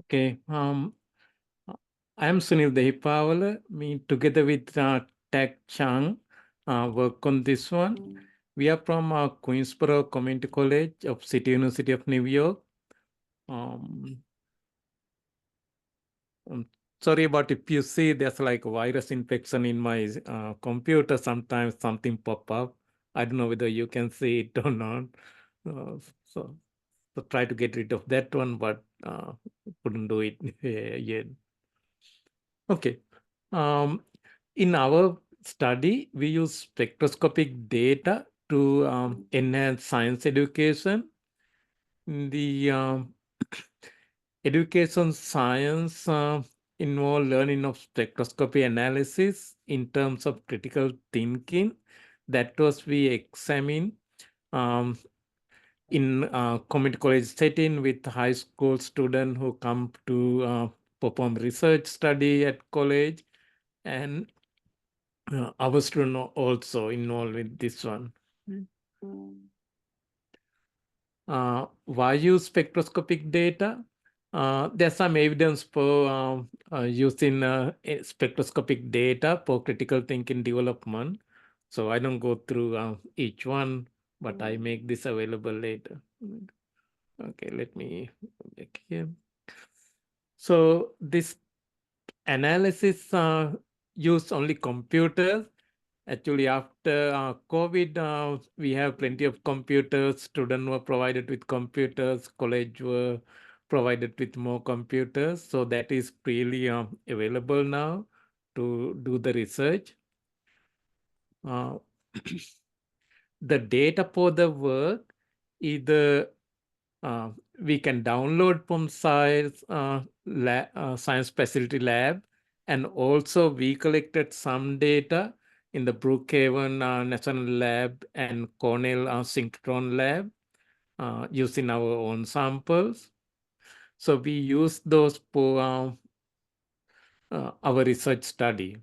Okay. I am Sunil Dehipawala. Me together with Cheung work on this one. We are from Queensborough Community College of City University of New York. Um, sorry about if you see there's like a virus infection in my computer. Sometimes something pop up. I don't know whether you can see it or not. Uh, so, so try to get rid of that one, but couldn't do it yet. Okay. In our study, we use spectroscopic data to enhance science education. The education science involve learning of spectroscopy analysis in terms of critical thinking. That was we examine um, in community college setting with high school students who come to perform research study at college, and our student also involved with this one. Why use spectroscopic data? There's some evidence for using spectroscopic data for critical thinking development. So I don't go through each one, but I make this available later. Okay, let me go back here. So this analysis use only computers. Actually, after COVID, we have plenty of computers. Students were provided with computers. College were provided with more computers. So that is freely available now to do the research. The data for the work, either we can download from Science Facility Lab, and also we collected some data in the Brookhaven National Lab and Cornell Synchrotron Lab using our own samples. So we use those for our research study.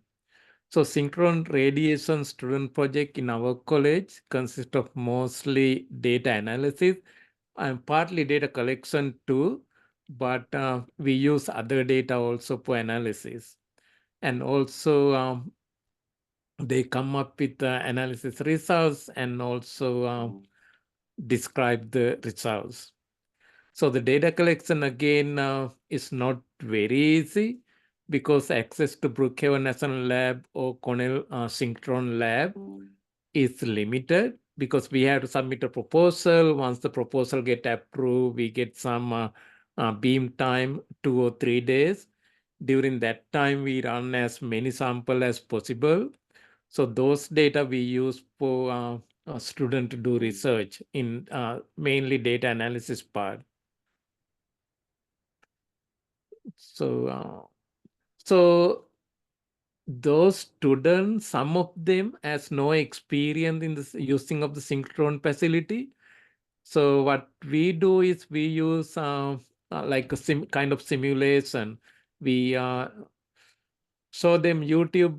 So Synchron Radiation Student Project in our college consists of mostly data analysis and partly data collection too, but we use other data also for analysis. And also they come up with the analysis results and also describe the results. So the data collection again is not very easy because access to Brookhaven National Lab or Cornell Synchrotron Lab is limited because we have to submit a proposal. Once the proposal get approved, we get some beam time, 2 or 3 days. During that time, we run as many samples as possible. So those data we use for a student to do research in mainly data analysis part. So those students, some of them has no experience in the using of the synchrotron facility. So what we do is we use like a kind of simulation. We show them YouTube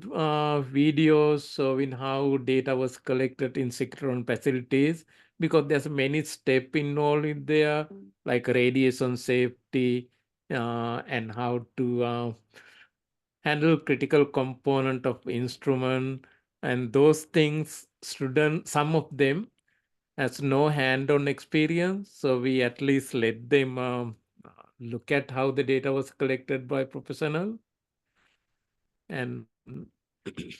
videos showing how data was collected in synchrotron facilities, because there's many steps involved in there, like radiation safety and how to handle critical component of instrument, and those things student, some of them has no hand-on experience, so we at least let them look at how the data was collected by professional. And okay,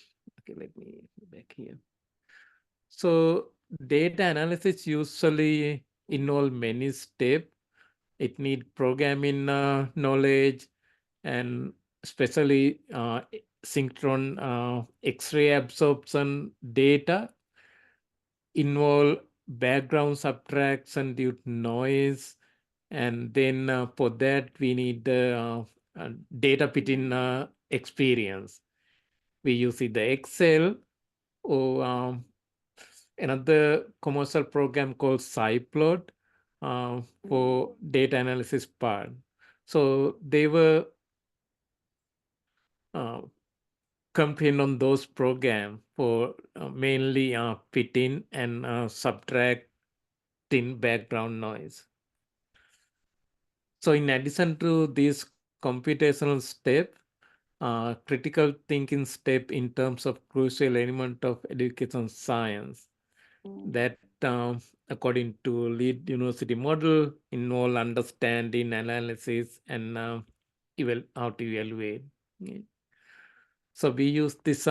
let me go back here. So data analysis usually involve many steps. It need programming knowledge, and especially synchrotron X-ray absorption data involve background subtraction due to noise, and then for that we need the data fitting experience. We use the Excel or another commercial program called Cyplot for data analysis part. So they were campaign on those programs for mainly fitting and subtracting background noise. So in addition to these computational step, critical thinking step in terms of crucial element of education science that according to lead university model involve understanding, analysis, and how to evaluate. Yeah. So we use this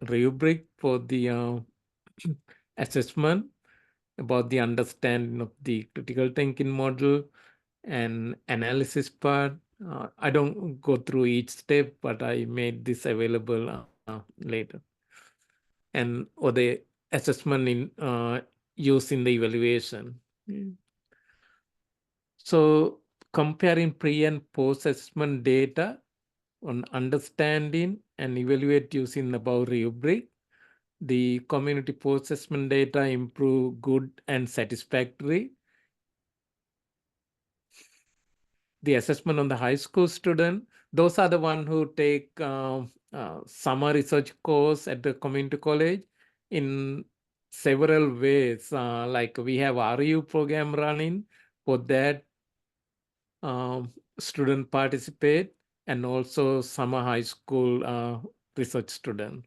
rubric for the assessment about the understanding of the critical thinking model and analysis part. I don't go through each step, but I made this available later. And or the assessment in use in the evaluation. So comparing pre and post assessment data on understanding and evaluate using above rubric. The community post assessment data improve good and satisfactory. The assessment on the high school student, those are the one who take summer research course at the community college in several ways. Like we have RU program running for that student participate, and also summer high school research student.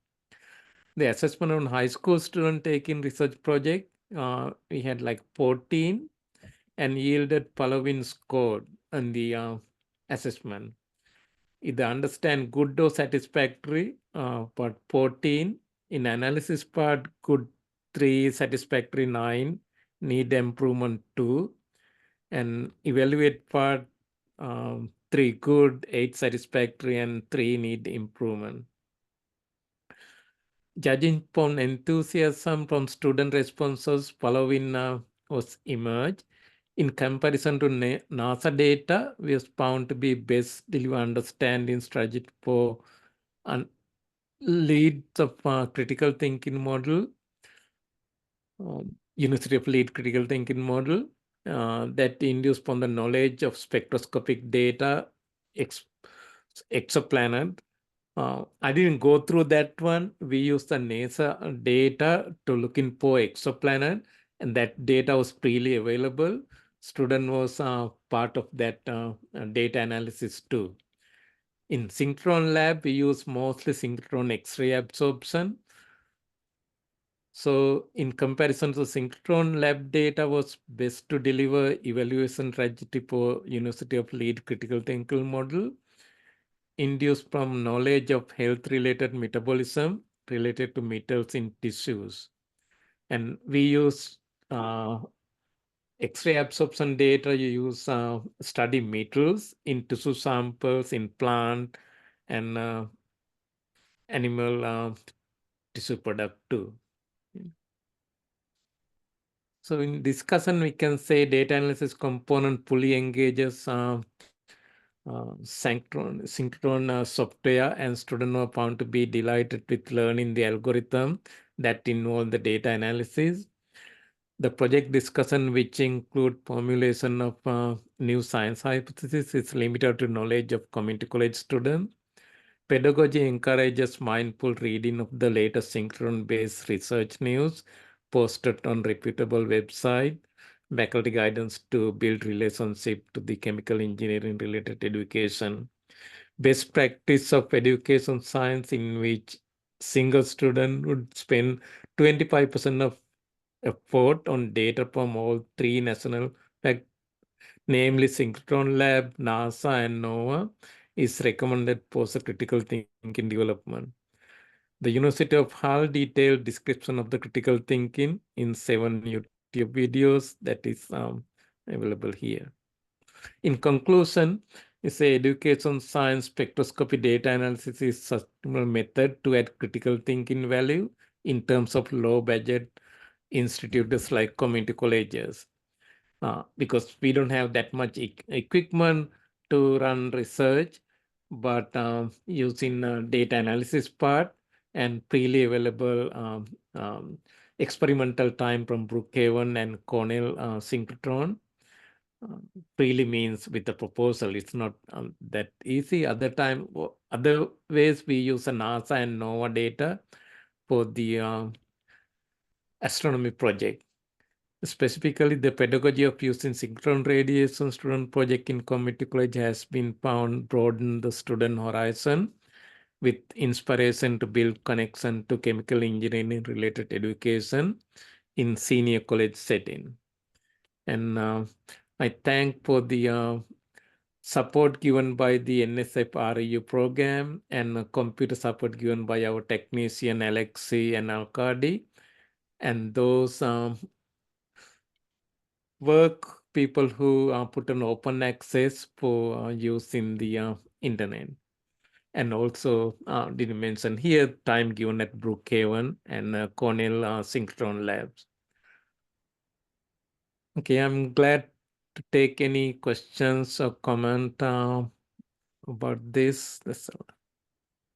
The assessment on high school student taking research project, we had like 14 and yielded following score on the assessment. Either understand good or satisfactory, but 14 in analysis part, good 3, satisfactory 9, need improvement 2, and evaluate part 3 good, 8 satisfactory, and 3 need improvement. Judging upon enthusiasm from student responses following was emerged. In comparison to NASA data, we was found to be best deliver understanding strategy for leads of critical thinking model, University of Lead critical thinking model that induced upon the knowledge of spectroscopic data, exoplanet. I didn't go through that one. We used the NASA data to look in for exoplanet, and that data was freely available. Student was part of that data analysis too. In Synchrotron Lab, we use mostly synchrotron X-ray absorption. So in comparison to Synchrotron Lab data was best to deliver evaluation trajectory for University of Lead critical thinking model induced from knowledge of health-related metabolism related to metals in tissues. And we use X-ray absorption data, you use study metals in tissue samples in plant and animal tissue product too. So in discussion, we can say data analysis component fully engages Synchrotron software, and students were found to be delighted with learning the algorithm that involve the data analysis. The project discussion, which include formulation of new science hypothesis, is limited to knowledge of community college students. Pedagogy encourages mindful reading of the latest synchron-based research news posted on reputable website, faculty guidance to build relationship to the chemical engineering related education. Best practice of education science, in which single student would spend 25% of effort on data from all 3 national, namely Synchrotron Lab, NASA, and Noaa, is recommended for critical thinking development. The University of Hull detailed description of the critical thinking in 7 YouTube videos that is available here. In conclusion, it's a education science spectroscopy data analysis is sustainable method to add critical thinking value in terms of low budget institutes like community colleges. Because we don't have that much equipment to run research, but using data analysis part and freely available experimental time from Brookhaven and Cornell synchrotron. Freely means with the proposal. It's not that easy. Other ways we use a NASA and Noaa data for the astronomy project. Specifically, the pedagogy of using synchron radiation student project in community college has been found broaden the student horizon with inspiration to build connection to chemical engineering related education in senior college setting. And I thank for the support given by the NSF REU program and computer support given by our technician Alexi and Arkady, and those work people who put an open access for use in the internet. And also, did you mention here time given at Brookhaven and Cornell Synchrotron Labs. Okay, I'm glad to take any questions or comment about this.